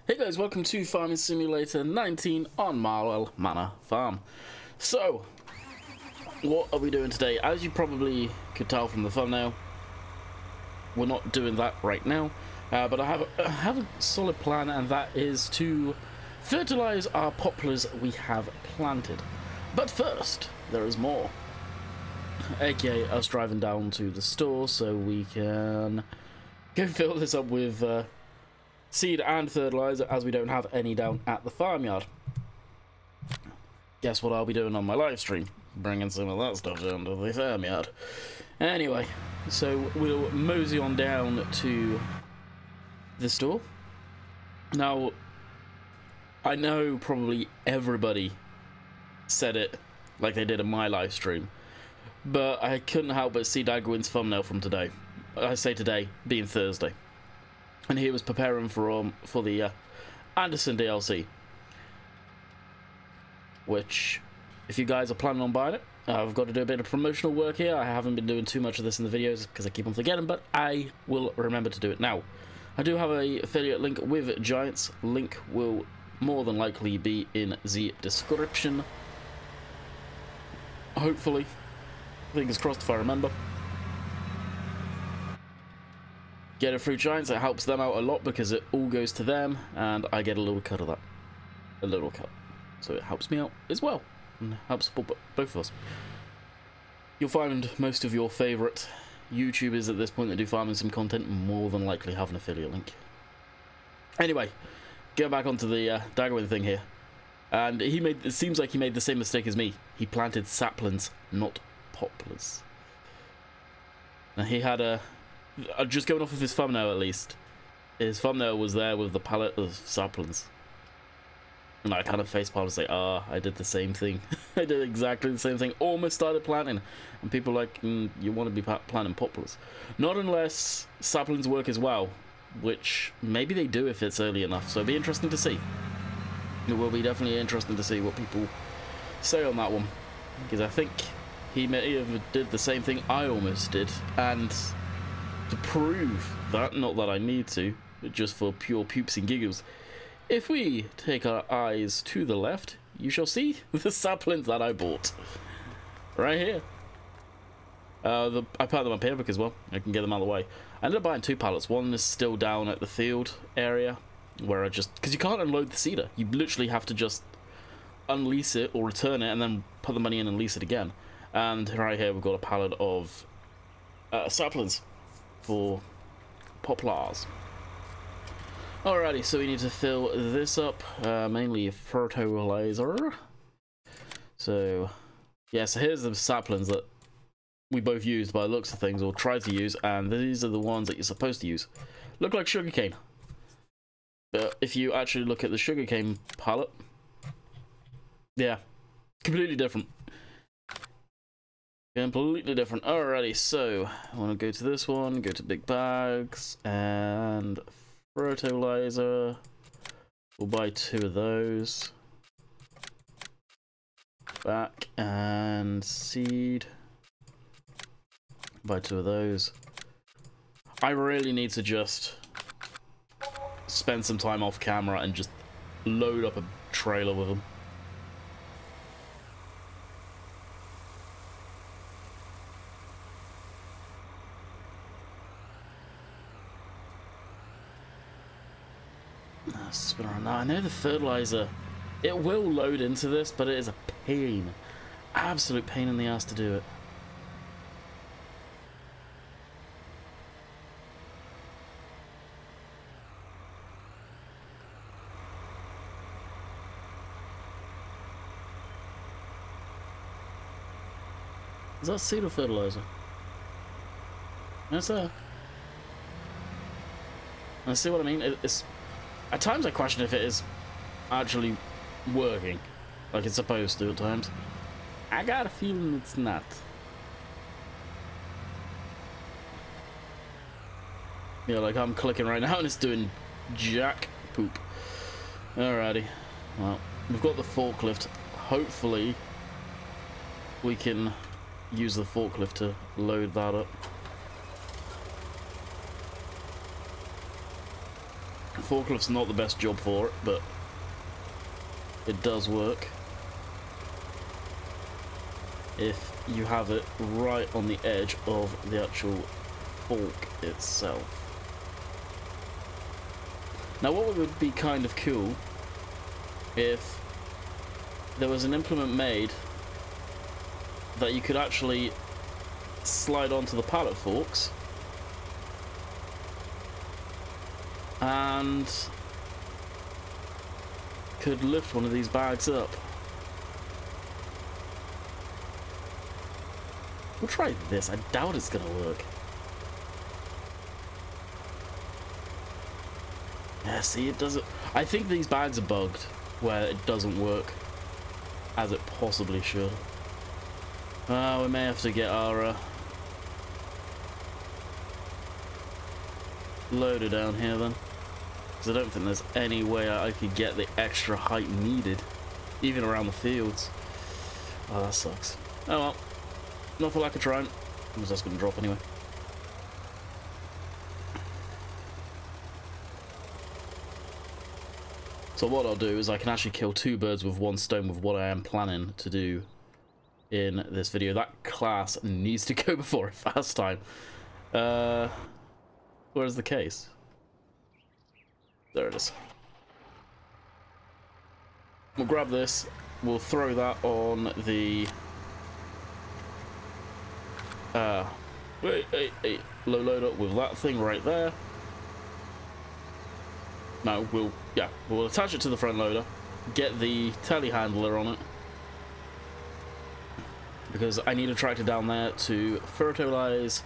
Hey guys, welcome to Farming Simulator 19 on Marwell Manor Farm. So, what are we doing today? As you probably could tell from the thumbnail, we're not doing that right now, but I have a solid plan, and that is to fertilize our poplars we have planted. But first, there is more, aka us driving down to the store so we can go fill this up with seed and fertilizer, as we don't have any down at the farmyard. Guess what I'll be doing on my live stream? Bringing some of that stuff down to the farmyard. Anyway, so we'll mosey on down to the store. Now, I know probably everybody said it like they did in my live stream, but I couldn't help but see Dagwin's thumbnail from today. I say today, being Thursday. And he was preparing for the Anderson DLC, which, if you guys are planning on buying it, I've got to do a bit of promotional work here. I haven't been doing too much of this in the videos because I keep on forgetting, but I will remember to do it now. I do have a affiliate link with Giants. Link will more than likely be in the description. Hopefully, fingers crossed if I remember. Get it through Giants, it helps them out a lot because it all goes to them and I get a little cut of that. A little cut. So it helps me out as well and helps both of us. You'll find most of your favourite YouTubers at this point that do farming sim content more than likely have an affiliate link. Anyway, get back onto the Dagwin thing here. And it seems like he made the same mistake as me. He planted saplings, not poplars. Now he had just going off of his thumbnail at least, his thumbnail was there with the palette of saplings. And I kind of facepalmed and say, I did the same thing. I did exactly the same thing. Almost started planting. And people are like, you want to be planting poplars. Not unless saplings work as well, which maybe they do if it's early enough. So it'll be interesting to see. It will be definitely interesting to see what people say on that one. Because I think he may have did the same thing I almost did. And to prove that, not that I need to, but just for pure poops and giggles, if we take our eyes to the left, you shall see the saplings that I bought. Right here. I put them up here because, well, I can get them out of the way. I ended up buying 2 pallets. One is still down at the field area, where because you can't unload the seeder. You literally have to just unlease it or return it and then put the money in and lease it again. And right here we've got a pallet of saplings for poplars. Alrighty, so we need to fill this up, mainly fertilizer. So, yeah, so here's the saplings that we both used by the looks of things, or tried to use, and these are the ones that you're supposed to use. Look like sugarcane. But if you actually look at the sugarcane palette, yeah, completely different. Completely different. Alrighty, so I want to go to this one, go to big bags, and fertilizer. We'll buy 2 of those. Back and seed. Buy 2 of those. I really need to just spend some time off camera and just load up a trailer with them. Spin around now. I know the fertilizer, it will load into this, but it is a pain. Absolute pain in the ass to do it. Is that seed or fertilizer? That's a... I see what I mean. It's... At times I question if it is actually working like it's supposed to at times. I got a feeling it's not. Yeah, like I'm clicking right now and it's doing jack poop. Alrighty. Well, we've got the forklift. Hopefully we can use the forklift to load that up. Forklift's not the best job for it, but it does work if you have it right on the edge of the actual fork itself. Now, what would be kind of cool if there was an implement made that you could actually slide onto the pallet forks and could lift one of these bags up. We'll try this. I doubt it's gonna work. Yeah, see, it doesn't. I think these bags are bugged where it doesn't work as it possibly should. We may have to get our loader down here then, because I don't think there's any way I could get the extra height needed, even around the fields. Oh, that sucks. Oh well, not for lack of trying. I was just going to drop anyway. So what I'll do is I can actually kill two birds with one stone with what I am planning to do in this video. That class needs to go before a fast time. Where's the case? There it is. We'll grab this. We'll throw that on the low loader with that thing right there. No, we'll attach it to the front loader, get the telehandler on it, because I need a tractor down there to fertilize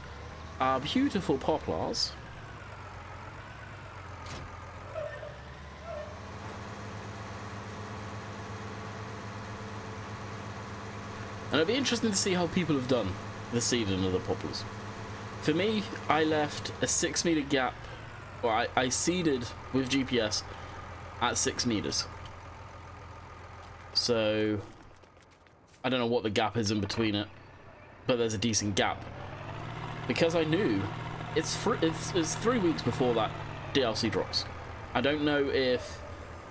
our beautiful poplars. And it'll be interesting to see how people have done the seeding of the poplars. For me, I left a 6 meter gap. Well, I seeded with GPS at 6 meters. So I don't know what the gap is in between it, but there's a decent gap. Because I knew it's 3 weeks before that DLC drops. I don't know if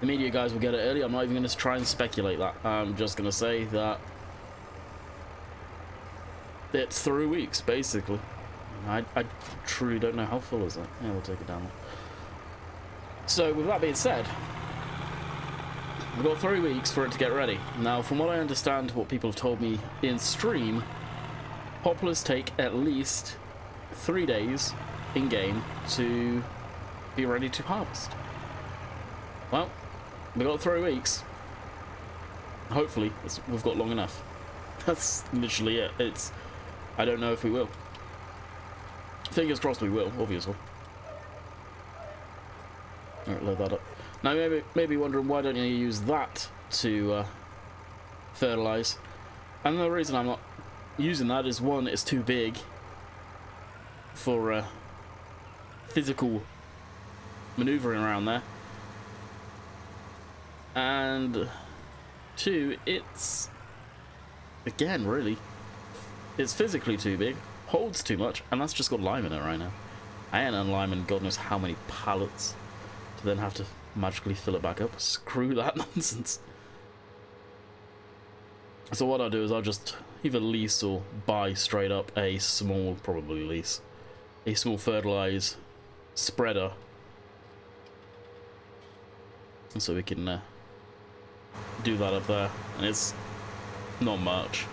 the media guys will get it early. I'm not even going to try and speculate that. I'm just going to say that it's 3 weeks, basically. I truly don't know how full is that. Yeah, we'll take it down there. So, with that being said, we've got 3 weeks for it to get ready. Now, from what I understand, what people have told me in stream, poplars take at least 3 days in-game to be ready to harvest. Well, we've got 3 weeks. Hopefully, we've got long enough. That's literally it. I don't know if we will. Fingers crossed we will, obviously. Alright, load that up. Now, maybe wondering why don't you use that to fertilize? And the reason I'm not using that is, one, it's too big for physical maneuvering around there, and two, it's, again, really, it's physically too big, holds too much, and that's just got lime in it right now. I ain't unliming God knows how many pallets to then have to magically fill it back up. Screw that nonsense. So what I'll do is I'll just either lease or buy straight up a small, probably lease, a small fertilize spreader, and so we can do that up there. And it's not much.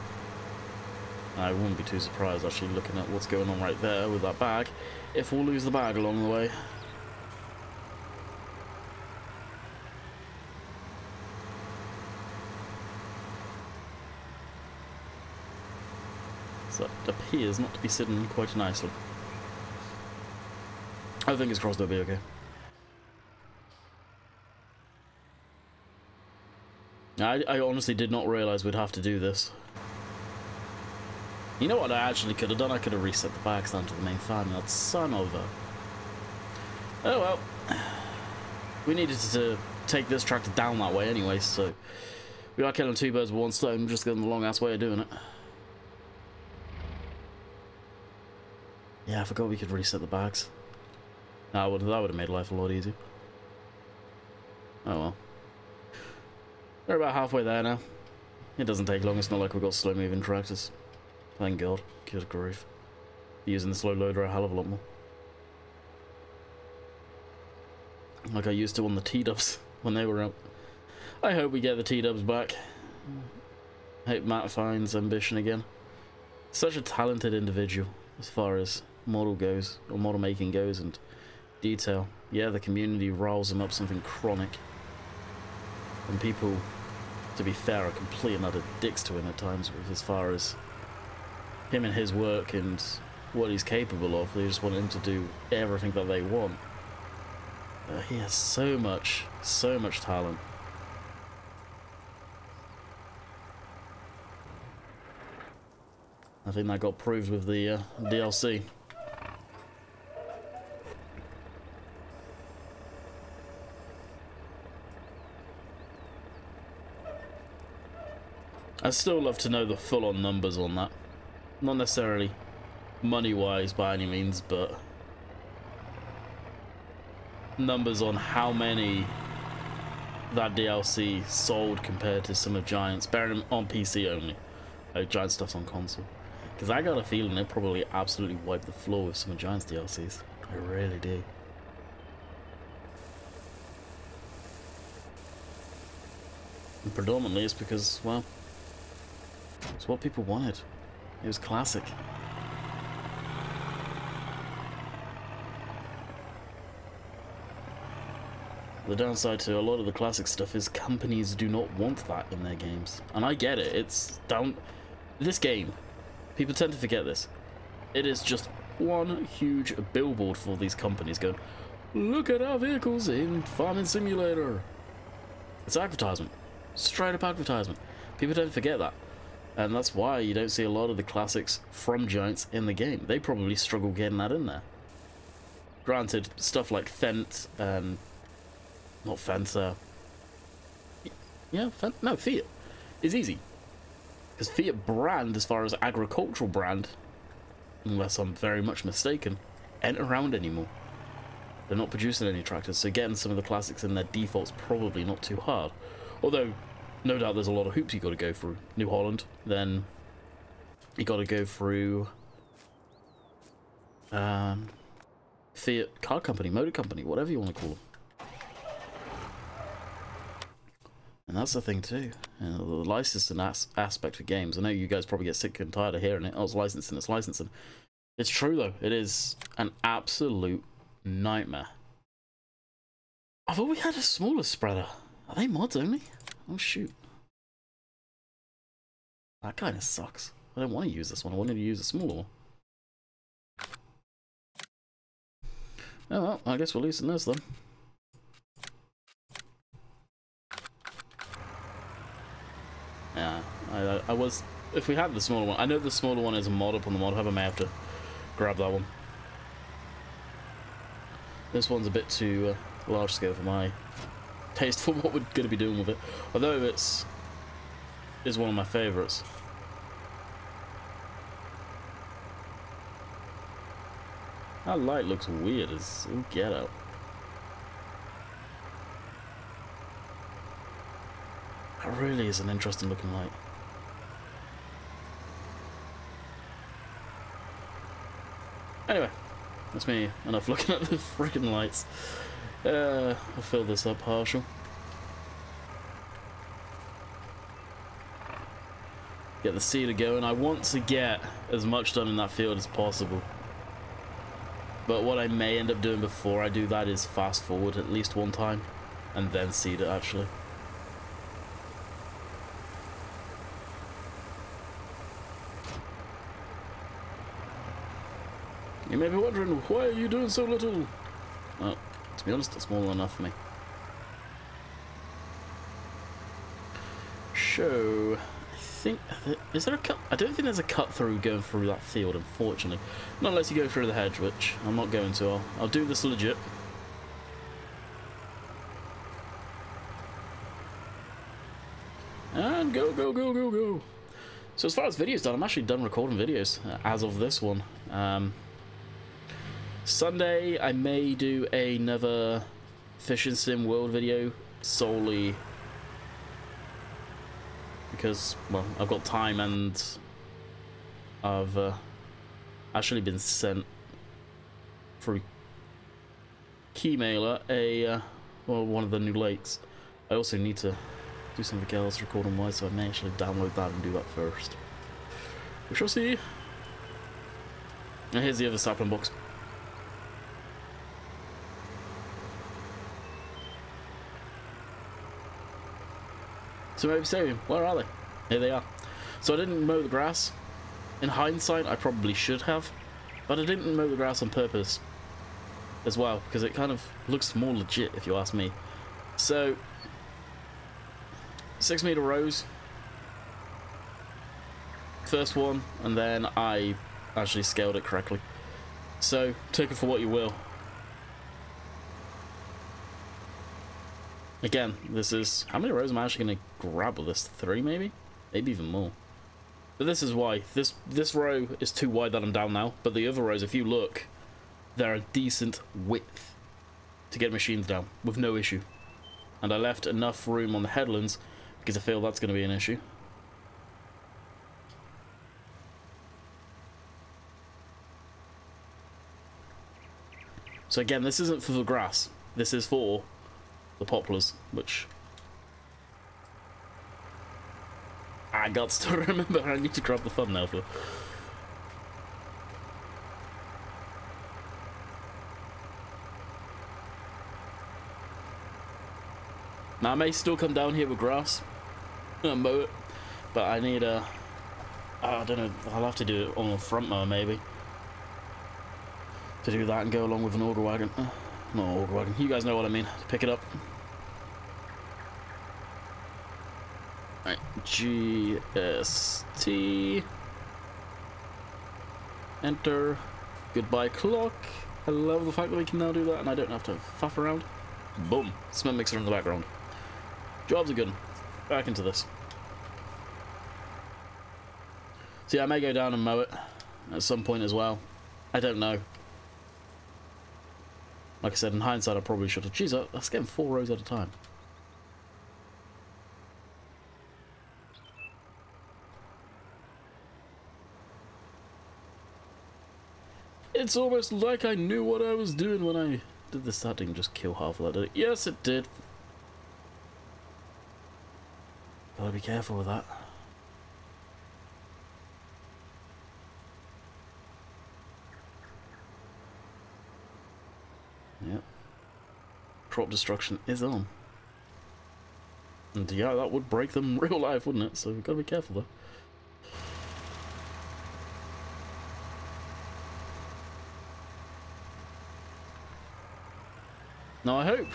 I wouldn't be too surprised, actually, looking at what's going on right there with that bag, if we'll lose the bag along the way. So it appears not to be sitting quite nicely. I think it's crossed, it'll be okay. I honestly did not realise we'd have to do this. You know what I actually could have done? I could have reset the bags down to the main farm. That son of a... Oh well. We needed to take this tractor down that way anyway, so... We are killing two birds with one stone, just getting the long ass way of doing it. Yeah, I forgot we could reset the bags. That would have made life a lot easier. Oh well. We're about halfway there now. It doesn't take long, it's not like we've got slow moving tractors. Thank God. Good grief. Using the slow loader a hell of a lot more. Like I used to on the T-dubs when they were out. I hope we get the T-dubs back. I hope Matt finds ambition again. Such a talented individual as far as model goes, or model making goes, and detail. Yeah, the community riles him up something chronic. And people, to be fair, are complete and utter dicks to him at times with as far as him and his work and what he's capable of. They just want him to do everything that they want. He has so much talent. I think that got proved with the DLC. I'd still love to know the full-on numbers on that. Not necessarily money-wise by any means, but numbers on how many that DLC sold compared to some of Giant's, bearing on PC only. Like Giant stuff's on console. Because I got a feeling it probably absolutely wiped the floor with some of Giant's DLCs. I really do. And predominantly it's because, well, it's what people wanted. It was classic. The downside to a lot of the classic stuff is companies do not want that in their games. And I get it. It's down... This game, people tend to forget this. It is just one huge billboard for these companies going, look at our vehicles in Farming Simulator. It's advertisement. Straight up advertisement. People don't forget that. And that's why you don't see a lot of the classics from Giants in the game. They probably struggle getting that in there. Granted, stuff like Fent and... Not Fent, yeah, Fent? No, Fiat is easy. Because Fiat brand, as far as agricultural brand, unless I'm very much mistaken, ain't around anymore. They're not producing any tractors, so getting some of the classics in their default's probably not too hard. Although, no doubt there's a lot of hoops you got to go through. New Holland, then you got to go through Fiat car company, motor company, whatever you want to call them. And that's the thing too, the licensing aspect for games. I know you guys probably get sick and tired of hearing it. Oh, it's licensing, it's licensing. It's true though, it is an absolute nightmare. I thought we had a smaller spreader. Are they mods only? Oh shoot. That kind of sucks. I don't want to use this one, I wanted to use a smaller one. Oh well, I guess we're losing this then. Yeah, I was... If we had the smaller one... I know the smaller one is a mod up on the mod hub. I may have to grab that one. This one's a bit too large scale for my taste for what we're going to be doing with it. Although it's... is one of my favourites. That light looks weird as all get out. That really is an interesting looking light. Anyway, that's me enough looking at the freaking lights. I'll fill this up partial. Get the seeder going. I want to get as much done in that field as possible. But what I may end up doing before I do that is fast forward at least one time and then seed it actually. You may be wondering, why are you doing so little? Well, to be honest, it's small enough for me. So, I think... Is there a cut? I don't think there's a cut through going through that field, unfortunately. Not unless you go through the hedge, which I'm not going to. I'll do this legit. And go, go, go, go, go. So as far as videos done, I'm actually done recording videos as of this one. Sunday, I may do another Fishing Sim World video solely because, well, I've got time and I've actually been sent through Keymailer well, one of the new lakes. I also need to do something else recording wise, so I may actually download that and do that first. We shall see. And here's the other sapling box. So maybe saying, where are they? Here they are. So I didn't mow the grass. In hindsight, I probably should have, but I didn't mow the grass on purpose as well, because it kind of looks more legit if you ask me. So 6 meter rows, first one, and then I actually scaled it correctly. So take it for what you will. Again, this is, how many rows am I actually going to grab with this? 3 maybe? Maybe even more. But this is why. This row is too wide that I'm down now, but the other rows, if you look, they're a decent width to get machines down with no issue. And I left enough room on the headlands because I feel that's going to be an issue. So again, this isn't for the grass. This is for the poplars, which I got to remember I need to grab the thumbnail for. Now I may still come down here with grass and mow it, but I need a, I don't know, I'll have to do it on a front mower maybe to do that and go along with an auger wagon. Not auger wagon, you guys know what I mean. Pick it up. Right, GST. Enter. Goodbye clock. I love the fact that we can now do that and I don't have to faff around. Boom. Cement mixer in the background. Jobs are good. Back into this. See, I may go down and mow it at some point as well. I don't know. Like I said, in hindsight, I probably should have. Jeez, that's getting 4 rows at a time. It's almost like I knew what I was doing when I did this. That didn't just kill half of that, did it? Yes, it did. Gotta be careful with that. Yep. Crop destruction is on. And yeah, that would break them in real life, wouldn't it? So we've got to be careful though. Now I hope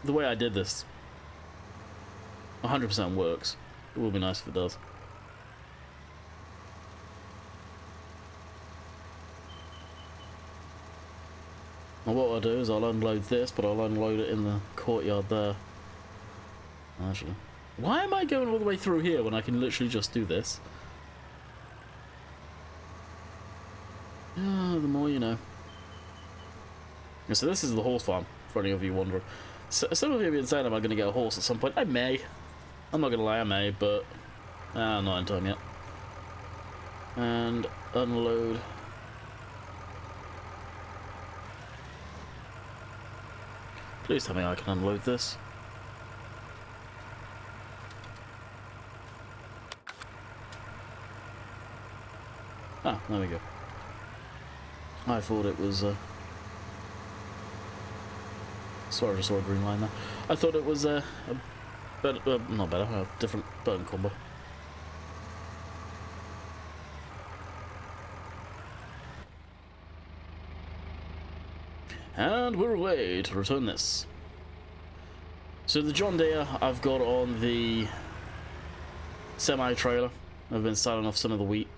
the way I did this 100% works. It will be nice if it does. Now what I'll do is I'll unload this, but I'll unload it in the courtyard there. Actually, why am I going all the way through here when I can literally just do this? The more you know. So this is the horse farm, for any of you wondering. So, some of you have been saying, am I going to get a horse at some point? I may. I'm not going to lie, I may, but not in time yet. And unload. Please tell me I can unload this. Ah, there we go. I thought it was sorry, I just saw a green line there. I thought it was a better, not better, a different button combo. And we're away to return this. So the John Deere I've got on the semi-trailer. I've been selling off some of the wheat,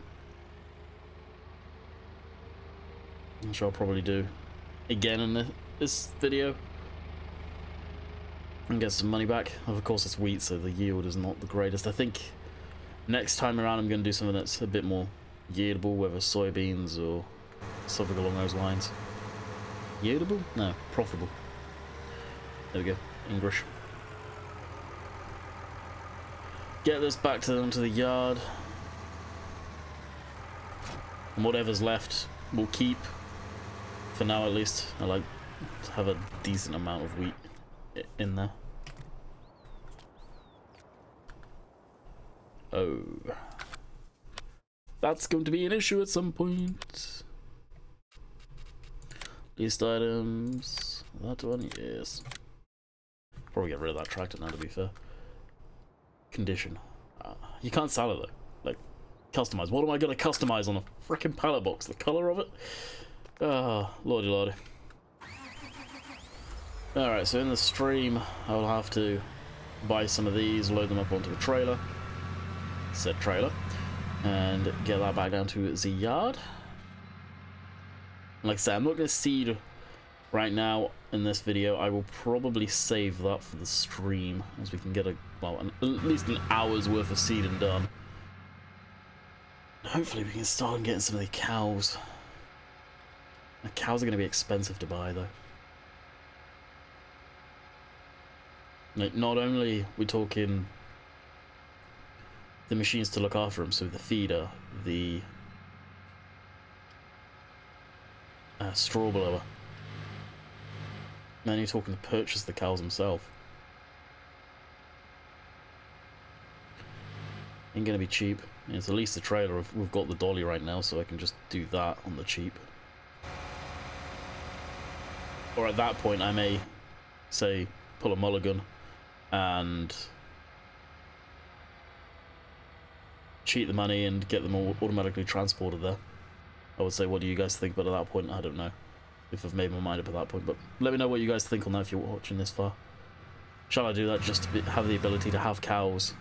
which I'll probably do again in this video and get some money back. Of course it's wheat, so the yield is not the greatest. I think next time around I'm going to do something that's a bit more yieldable, whether soybeans or something along those lines. Yieldable? No, profitable. There we go. English. get this back onto the yard. And whatever's left, we'll keep. For now, at least. I like to have a decent amount of wheat in there. Oh. That's going to be an issue at some point. List items. That one, yes. Probably get rid of that tractor now, to be fair. Condition. You can't sell it though. Like, customize. What am I going to customize on a freaking pallet box? The color of it? Oh, lordy lordy. Alright, so in the stream, I'll have to buy some of these, load them up onto a trailer. Said trailer. And get that back down to the yard. Like I said, I'm not going to seed right now in this video. I will probably save that for the stream, as we can get at least an hour's worth of seeding done. Hopefully we can start getting some of the cows. The cows are going to be expensive to buy though. Like, not only are we talking the machines to look after them, so the feeder, the straw blower. Then you're talking to purchase the cows themselves. Ain't gonna be cheap. It's at least a trailer. We've got the dolly right now, so I can just do that on the cheap. Or at that point, I may say pull a mulligan and cheat the money and get them all automatically transported there. I would say, what do you guys think? But at that point, I don't know if I've made my mind up at that point. But let me know what you guys think on that if you're watching this far. Shall I do that just to have the ability to have cows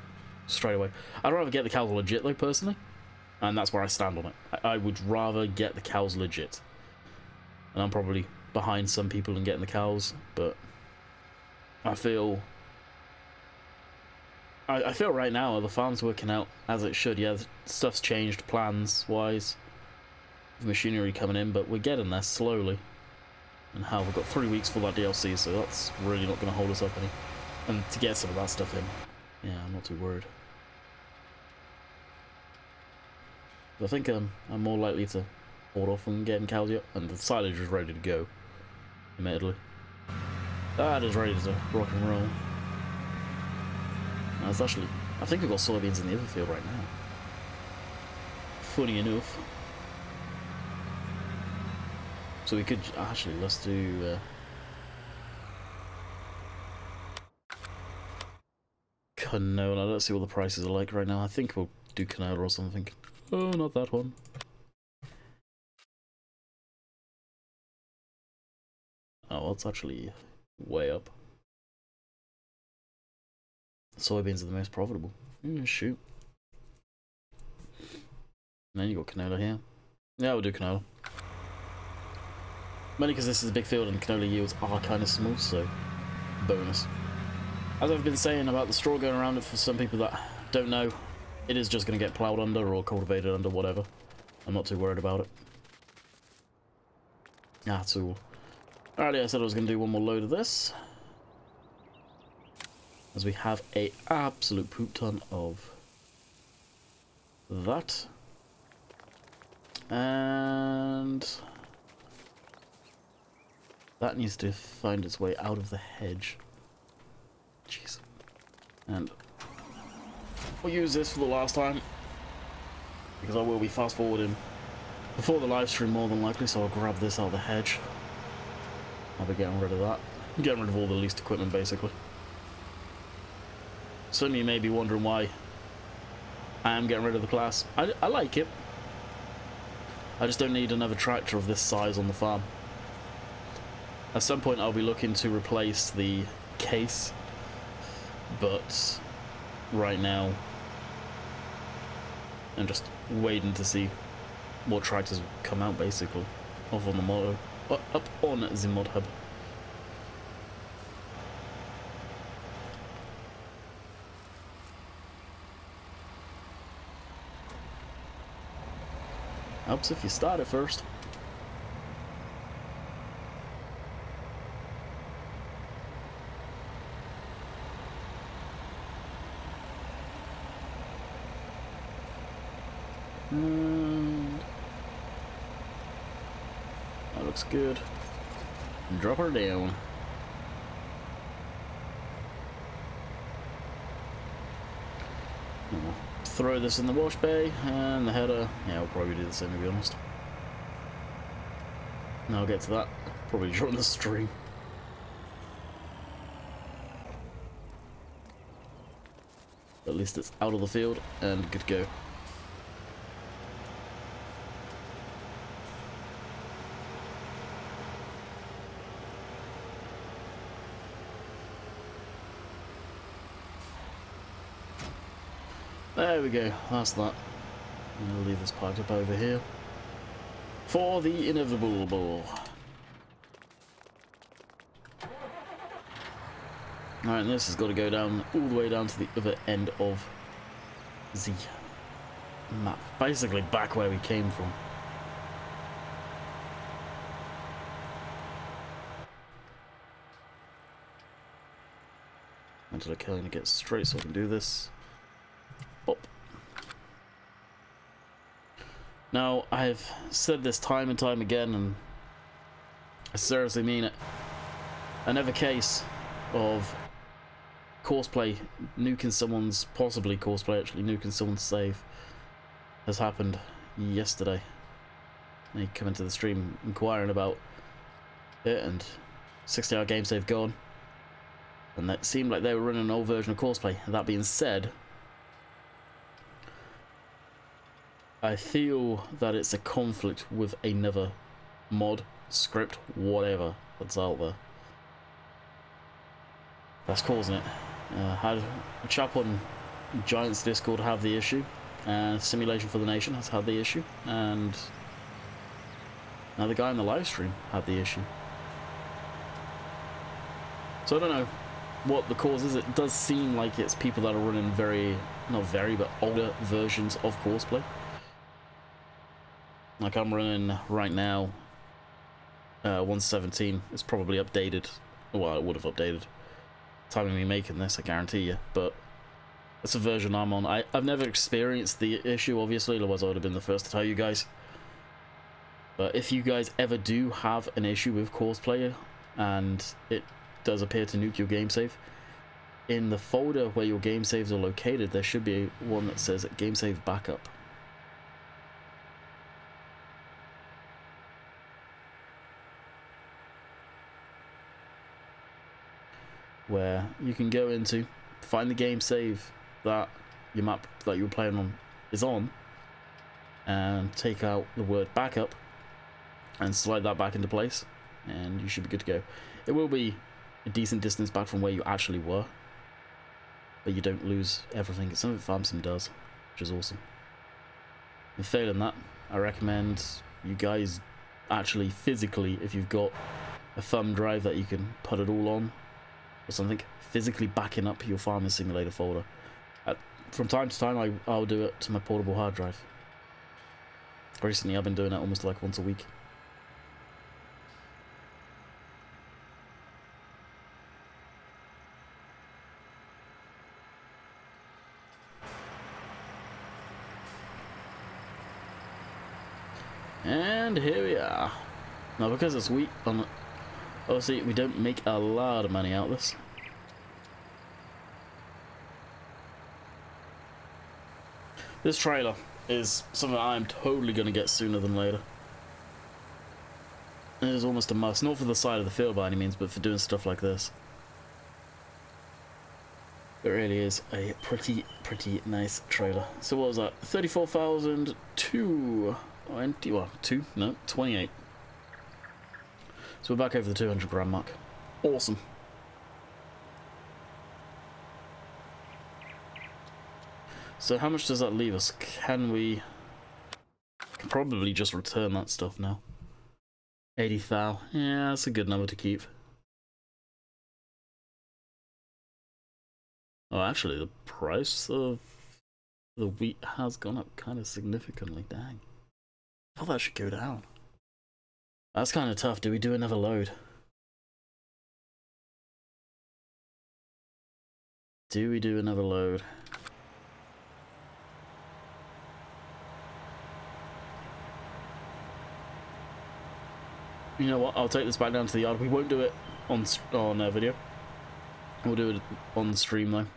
straight away? I'd rather get the cows legit though, personally. And that's where I stand on it. I would rather get the cows legit. And I'm probably behind some people in getting the cows, but I feel right now the farm's working out as it should. Yeah, stuff's changed plans-wise, machinery coming in, but we're getting there slowly. And how we've got 3 weeks for that DLC, so that's really not going to hold us up any. And to get some of that stuff in, yeah, I'm not too worried. But I think I'm more likely to hold off on getting cows yet, and the silage is ready to go. Admittedly, that is ready to rock and roll. It's actually, I think we've got soybeans in the other field right now. Funny enough. So we could actually, let's do canola. Let's see what the prices are like right now. I think we'll do canola or something. Oh, not that one. Oh, it's actually way up. Soybeans are the most profitable. Shoot. And then you got canola here. Yeah, we'll do canola. Mainly because this is a big field and canola yields are kind of small, so bonus. As I've been saying about the straw going around it, for some people that don't know, it is just going to get ploughed under or cultivated under, whatever. I'm not too worried about it. That's all. Alrighty, I said I was going to do one more load of this, as we have a absolute poop ton of that. And that needs to find its way out of the hedge. Jeez. And we'll use this for the last time, because I will be fast forwarding before the live stream more than likely, so I'll grab this out of the hedge. I'll be getting rid of that. Getting rid of all the leased equipment, basically. Some of you may be wondering why I am getting rid of the class. I like it. I just don't need another tractor of this size on the farm. At some point I'll be looking to replace the case, but right now I'm just waiting to see what tractors come out, basically, off on the mod, up on the mod hub. Helps if you start it first. And that looks good. And drop her down. And we'll throw this in the wash bay, and the header, yeah, I'll probably do the same, to be honest. Now I'll get to that, probably during the stream. At least it's out of the field and good to go. There we go, that's that. I'm going to leave this parked up over here for the inevitable. Alright, and this has got to go down all the way down to the other end of the map. Basically back where we came from. Until I kind of get straight so I can do this. Pop. Now, I've said this time and time again, and I seriously mean it. Another case of courseplay nuking someone's, possibly courseplay actually nuking someone's save, has happened yesterday. They come into the stream inquiring about it, and 60-hour game save gone. And that seemed like they were running an old version of courseplay. That being said, I feel that it's a conflict with another mod, script, whatever that's out there that's causing it. Had a chap on Giants Discord have the issue, and Simulation for the Nation has had the issue, and now the guy in the live stream had the issue. So I don't know what the cause is. It does seem like it's people that are running but older versions of courseplay. Like I'm running right now 1.17. It's probably updated. Well, it would have updated. Time of me making this, I guarantee you. But it's a version I'm on. I've never experienced the issue, obviously, otherwise I would have been the first to tell you guys. But if you guys ever do have an issue with courseplay and it does appear to nuke your game save, in the folder where your game saves are located, there should be one that says game save backup. Where you can go into, find the game save that your map that you're playing on is on, and take out the word backup and slide that back into place, and you should be good to go. It will be a decent distance back from where you actually were, but you don't lose everything. Some of it FarmSim does, which is awesome. And failing that, I recommend you guys actually physically, if you've got a thumb drive that you can put it all on or something, physically backing up your Farming Simulator folder. From time to time I'll do it to my portable hard drive. Recently I've been doing it almost like once a week. And here we are. Now because it's wheat, obviously we don't make a lot of money out of this. This trailer is something I'm totally going to get sooner than later. It is almost a must, not for the side of the field by any means, but for doing stuff like this. It really is a pretty nice trailer. So what was that? 34,220, well, 28. So we're back over the 200 grand mark. Awesome. So how much does that leave us? Can we probably just return that stuff now? 80 thou. Yeah, that's a good number to keep. Oh, actually, the price of the wheat has gone up kind of significantly. Dang. I thought that should go down. That's kind of tough. Do we do another load? Do we do another load? You know what? I'll take this back down to the yard. We won't do it on video. We'll do it on stream though,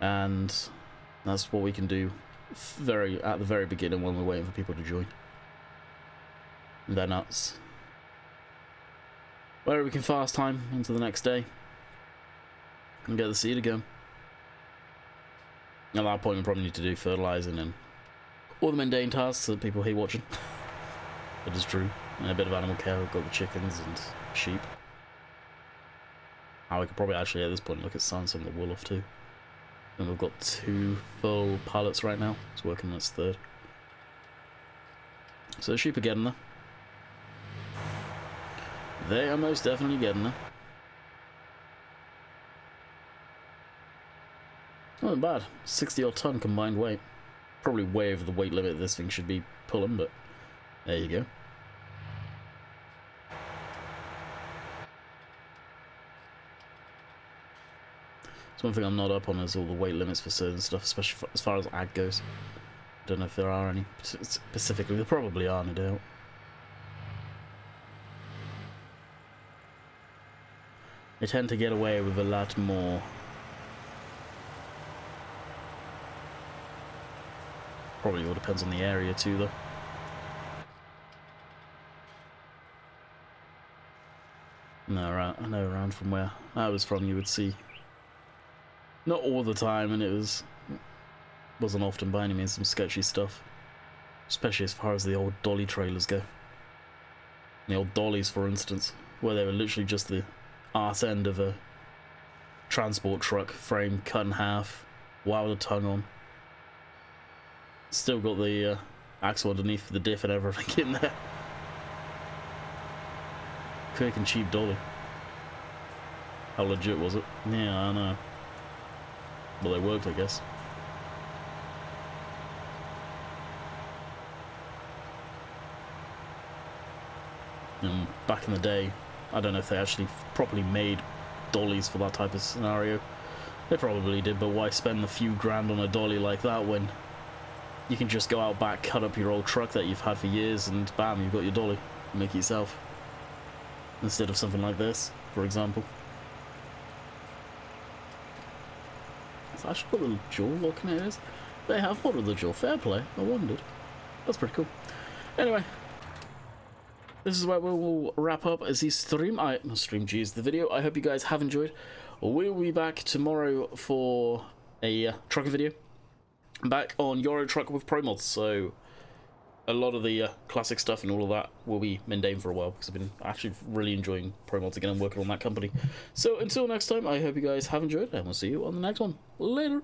and that's what we can do at the very beginning when we're waiting for people to join. They're nuts. Where we can fast time into the next day and get the seed again. At that point, we probably need to do fertilizing and all the mundane tasks that people hate watching. It is true. And a bit of animal care. We've got the chickens and sheep. We could probably actually at this point look at selling some of the wool off too. And we've got 2 full pallets right now. It's working on its 3rd. So the sheep are getting there. They are most definitely getting there. Not bad. 60 odd ton combined weight. Probably way over the weight limit this thing should be pulling, but there you go. So one thing I'm not up on is all the weight limits for certain stuff, especially as far as ag goes. Don't know if there are any specifically. There probably are, no doubt. They tend to get away with a lot more. Probably all depends on the area too, though. No, I know around from where I was from, you would see. Not all the time, and wasn't often by any means some sketchy stuff. Especially as far as the old dolly trailers go. The old dollies, for instance, where they were literally just the arse end of a transport truck frame cut in half, wound a tongue on. Still got the axle underneath the diff and everything in there. Quick and cheap dolly. How legit was it? Yeah, I know. Well, they worked, I guess. And back in the day, I don't know if they actually properly made dollies for that type of scenario. They probably did, but why spend a few grand on a dolly like that when you can just go out back, cut up your old truck that you've had for years, and bam, you've got your dolly. Make it yourself. Instead of something like this, for example. It's actually got a little jaw looking at it. They have one with the jaw. Fair play. I wondered. That's pretty cool. Anyway, this is where we'll wrap up as the stream. The video. I hope you guys have enjoyed. We'll be back tomorrow for a trucking video. Back on Euro Truck with Pro Mods. So a lot of the classic stuff and all of that will be mundane for a while because I've been actually really enjoying Pro Mods again and working on that company. So until next time, I hope you guys have enjoyed and we'll see you on the next one. Later.